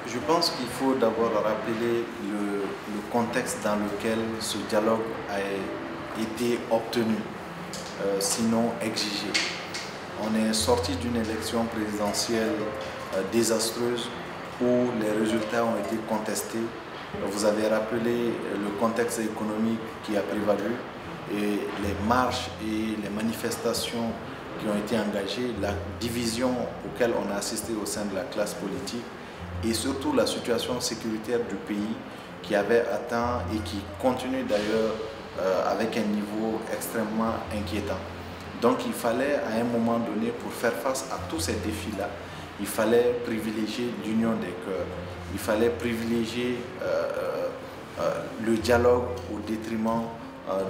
Je pense qu'il faut d'abord rappeler le contexte dans lequel ce dialogue a été obtenu, sinon exigé. On est sorti d'une élection présidentielle désastreuse où les résultats ont été contestés. Vous avez rappelé le contexte économique qui a prévalu et les marches et les manifestations qui ont été engagées, la division auquel on a assisté au sein de la classe politique et surtout la situation sécuritaire du pays qui avait atteint et qui continue d'ailleurs avec un niveau extrêmement inquiétant. Donc il fallait à un moment donné, pour faire face à tous ces défis-là, il fallait privilégier l'union des cœurs, il fallait privilégier le dialogue au détriment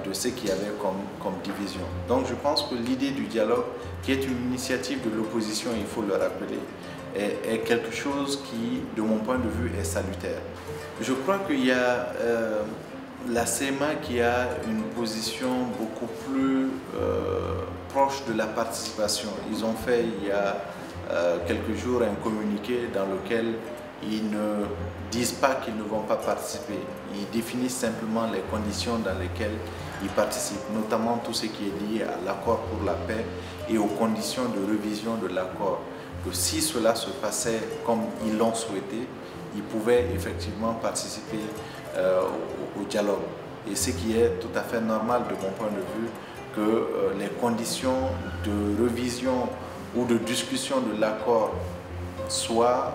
de ce qu'il y avait comme division. Donc je pense que l'idée du dialogue, qui est une initiative de l'opposition, il faut le rappeler, est quelque chose qui, de mon point de vue, est salutaire. Je crois qu'il y a la CMA qui a une position beaucoup plus proche de la participation. Ils ont fait il y a quelques jours un communiqué dans lequel ils ne disent pas qu'ils ne vont pas participer. Ils définissent simplement les conditions dans lesquelles ils participent, notamment tout ce qui est lié à l'accord pour la paix et aux conditions de révision de l'accord. Que si cela se passait comme ils l'ont souhaité, ils pouvaient effectivement participer au dialogue. Et ce qui est tout à fait normal de mon point de vue, que les conditions de révision ou de discussion de l'accord soient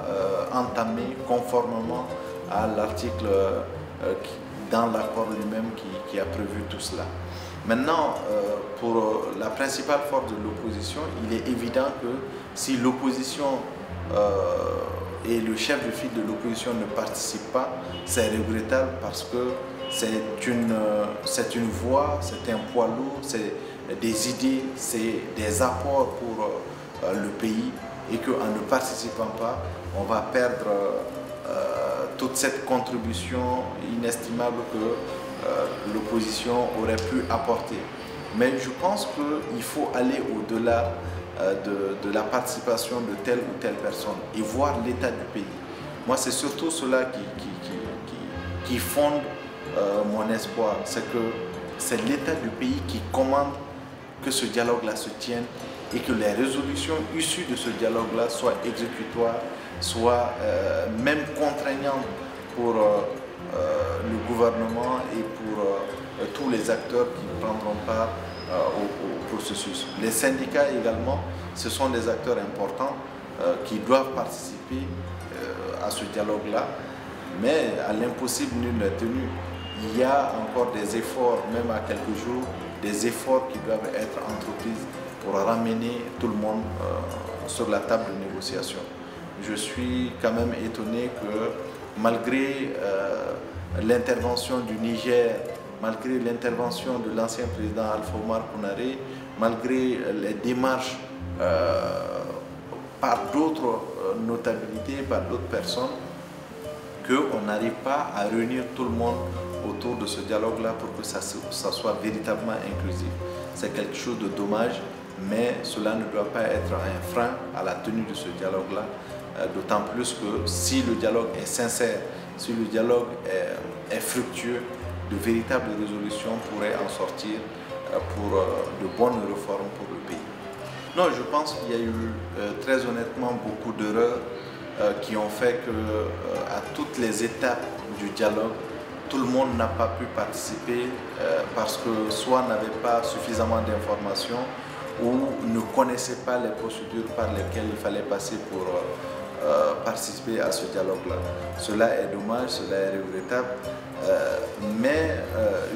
entamées conformément à l'article dans l'accord lui-même qui a prévu tout cela. Maintenant, pour la principale force de l'opposition, il est évident que si l'opposition et le chef de file de l'opposition ne participent pas, c'est regrettable parce que c'est une voix, c'est un poids lourd, c'est des idées, c'est des apports pour le pays et qu'en ne participant pas, on va perdre toute cette contribution inestimable que l'opposition aurait pu apporter. Mais je pense qu'il faut aller au-delà de la participation de telle ou telle personne et voir l'état du pays. Moi, c'est surtout cela qui fonde mon espoir. C'est que c'est l'état du pays qui commande que ce dialogue-là se tienne et que les résolutions issues de ce dialogue-là soient exécutoires, soient même contraignantes pour le gouvernement et pour tous les acteurs qui prendront part au processus. Les syndicats également, ce sont des acteurs importants qui doivent participer à ce dialogue-là, mais à l'impossible nul n'est tenu. Il y a encore des efforts, même à quelques jours, des efforts qui doivent être entrepris pour ramener tout le monde sur la table de négociation. Je suis quand même étonné que malgré l'intervention du Niger, malgré l'intervention de l'ancien président Alpha Oumar Konaré, malgré les démarches par d'autres notabilités, par d'autres personnes, qu'on n'arrive pas à réunir tout le monde autour de ce dialogue-là pour que ça soit véritablement inclusif. C'est quelque chose de dommage, mais cela ne doit pas être un frein à la tenue de ce dialogue-là, d'autant plus que si le dialogue est sincère, si le dialogue est fructueux, de véritables résolutions pourraient en sortir pour de bonnes réformes pour le pays. Non, je pense qu'il y a eu très honnêtement beaucoup d'erreurs qui ont fait qu'à toutes les étapes du dialogue, tout le monde n'a pas pu participer parce que soit n'avait pas suffisamment d'informations ou ne connaissait pas les procédures par lesquelles il fallait passer pour participer à ce dialogue-là. Cela est dommage, cela est regrettable, mais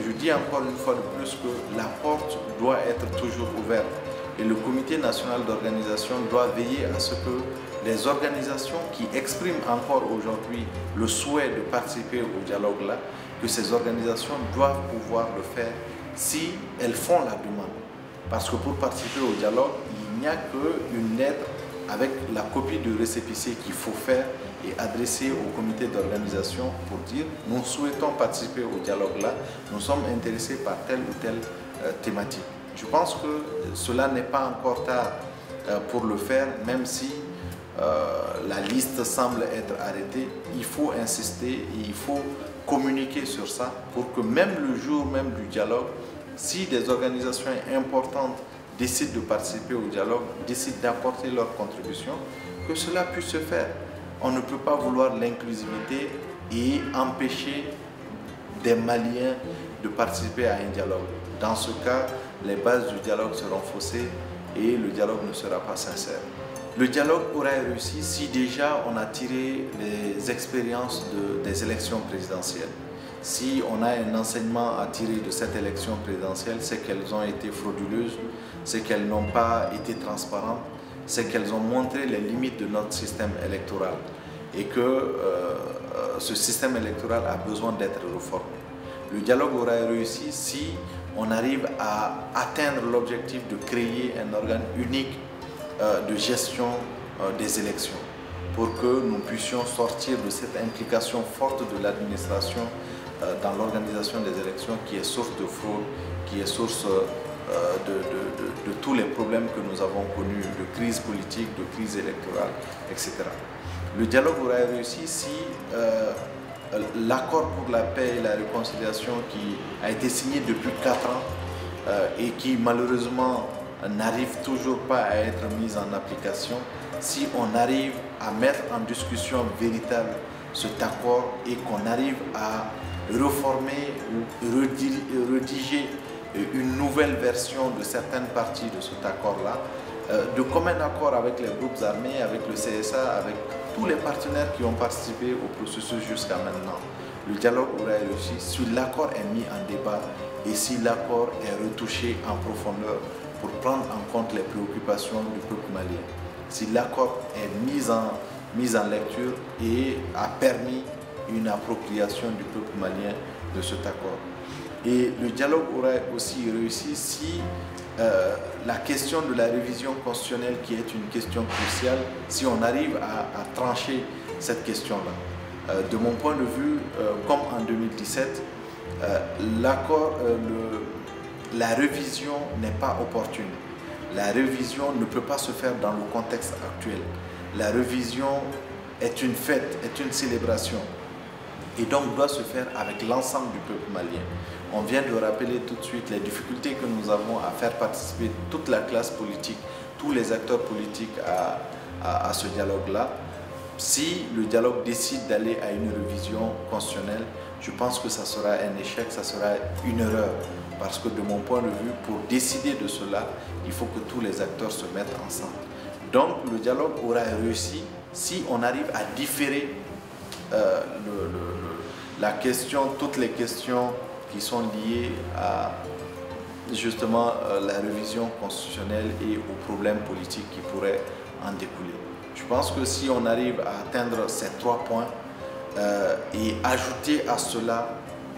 je dis encore une fois de plus que la porte doit être toujours ouverte et le comité national d'organisation doit veiller à ce que les organisations qui expriment encore aujourd'hui le souhait de participer au dialogue-là, que ces organisations doivent pouvoir le faire si elles font la demande. Parce que pour participer au dialogue, il n'y a qu'une lettre avec la copie du récépissé qu'il faut faire et adresser au comité d'organisation pour dire « nous souhaitons participer au dialogue-là, nous sommes intéressés par telle ou telle thématique ». Je pense que cela n'est pas encore tard pour le faire, même si la liste semble être arrêtée, il faut insister et il faut communiquer sur ça pour que même le jour même du dialogue, si des organisations importantes décident de participer au dialogue, décident d'apporter leur contribution, que cela puisse se faire. On ne peut pas vouloir l'inclusivité et empêcher des Maliens de participer à un dialogue. Dans ce cas, les bases du dialogue seront faussées et le dialogue ne sera pas sincère. Le dialogue aura réussi si déjà on a tiré les expériences des élections présidentielles. Si on a un enseignement à tirer de cette élection présidentielle, c'est qu'elles ont été frauduleuses, c'est qu'elles n'ont pas été transparentes, c'est qu'elles ont montré les limites de notre système électoral et que ce système électoral a besoin d'être réformé. Le dialogue aura réussi si on arrive à atteindre l'objectif de créer un organe unique de gestion des élections pour que nous puissions sortir de cette implication forte de l'administration dans l'organisation des élections qui est source de fraude, qui est source de tous les problèmes que nous avons connus, de crise politique, de crise électorale, etc. Le dialogue aurait réussi si l'accord pour la paix et la réconciliation qui a été signé depuis 4 ans et qui malheureusement n'arrive toujours pas à être mis en application, si on arrive à mettre en discussion véritable cet accord et qu'on arrive à reformer ou rédiger une nouvelle version de certaines parties de cet accord-là, de commun accord avec les groupes armés, avec le CSA, avec tous les partenaires qui ont participé au processus jusqu'à maintenant. Le dialogue aurait réussi si l'accord est mis en débat et si l'accord est retouché en profondeur pour prendre en compte les préoccupations du peuple malien. Si l'accord est mis en lecture et a permis une appropriation du peuple malien de cet accord. Et le dialogue aurait aussi réussi si la question de la révision constitutionnelle, qui est une question cruciale, si on arrive à trancher cette question-là. De mon point de vue, comme en 2017, la révision n'est pas opportune. La révision ne peut pas se faire dans le contexte actuel. La révision est une fête, est une célébration et donc doit se faire avec l'ensemble du peuple malien. On vient de rappeler tout de suite les difficultés que nous avons à faire participer toute la classe politique, tous les acteurs politiques à ce dialogue-là. Si le dialogue décide d'aller à une révision constitutionnelle, je pense que ça sera un échec, ça sera une erreur. Parce que de mon point de vue, pour décider de cela, il faut que tous les acteurs se mettent ensemble. Donc le dialogue aura réussi si on arrive à différer toutes les questions qui sont liées à justement la révision constitutionnelle et aux problèmes politiques qui pourraient en découler. Je pense que si on arrive à atteindre ces 3 points et ajouter à cela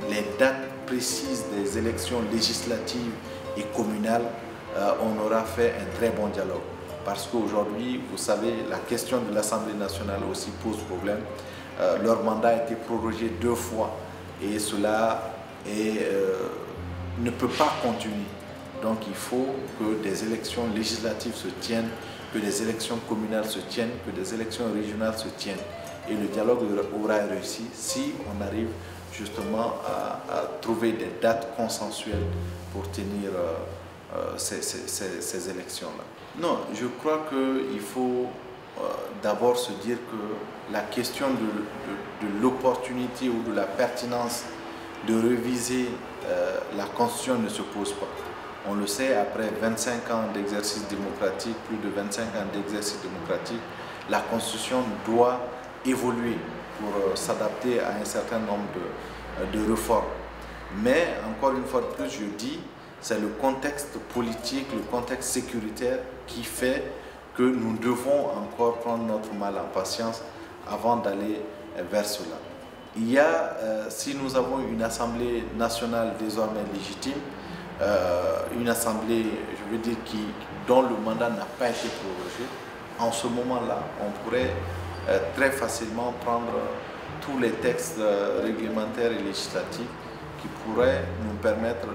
les dates précises des élections législatives et communales, on aura fait un très bon dialogue. Parce qu'aujourd'hui, vous savez, la question de l'Assemblée nationale aussi pose problème. Leur mandat a été prorogé 2 fois et cela ne peut pas continuer. Donc il faut que des élections législatives se tiennent, que des élections communales se tiennent, que des élections régionales se tiennent. Et le dialogue aura réussi si on arrive justement à trouver des dates consensuelles pour tenir ces élections-là. Non, je crois qu'il faut d'abord se dire que la question de l'opportunité ou de la pertinence de réviser la Constitution ne se pose pas. On le sait, après 25 ans d'exercice démocratique, plus de 25 ans d'exercice démocratique, la Constitution doit évoluer pour s'adapter à un certain nombre de réformes. Mais, encore une fois de plus, je dis, c'est le contexte politique, le contexte sécuritaire qui fait que nous devons encore prendre notre mal en patience avant d'aller vers cela. Il y a, si nous avons une Assemblée nationale désormais légitime, une Assemblée, je veux dire, dont le mandat n'a pas été prorogé, en ce moment-là, on pourrait très facilement prendre tous les textes réglementaires et législatifs qui pourraient nous permettre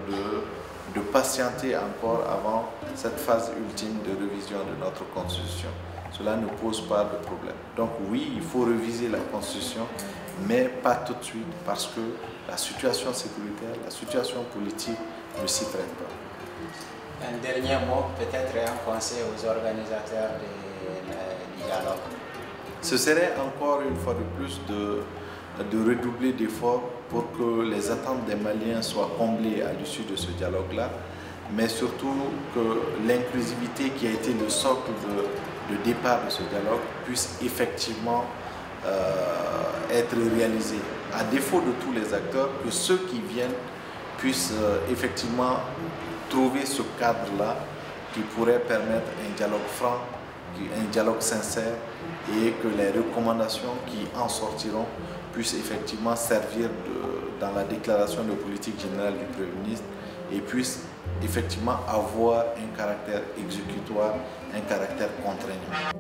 de patienter encore avant cette phase ultime de révision de notre Constitution. cela ne pose pas de problème. Donc oui, il faut réviser la Constitution, mais pas tout de suite, parce que la situation sécuritaire, la situation politique ne s'y prête pas. Un dernier mot, peut-être un conseil aux organisateurs du dialogue. Ce serait encore une fois de plus de redoubler d'efforts pour que les attentes des Maliens soient comblées à l'issue de ce dialogue-là, mais surtout que l'inclusivité qui a été le socle de départ de ce dialogue puisse effectivement être réalisée. À défaut de tous les acteurs, que ceux qui viennent puissent effectivement trouver ce cadre-là qui pourrait permettre un dialogue franc, un dialogue sincère, et que les recommandations qui en sortiront puissent effectivement servir dans la déclaration de politique générale du Premier ministre et puissent effectivement avoir un caractère exécutoire, un caractère contraignant.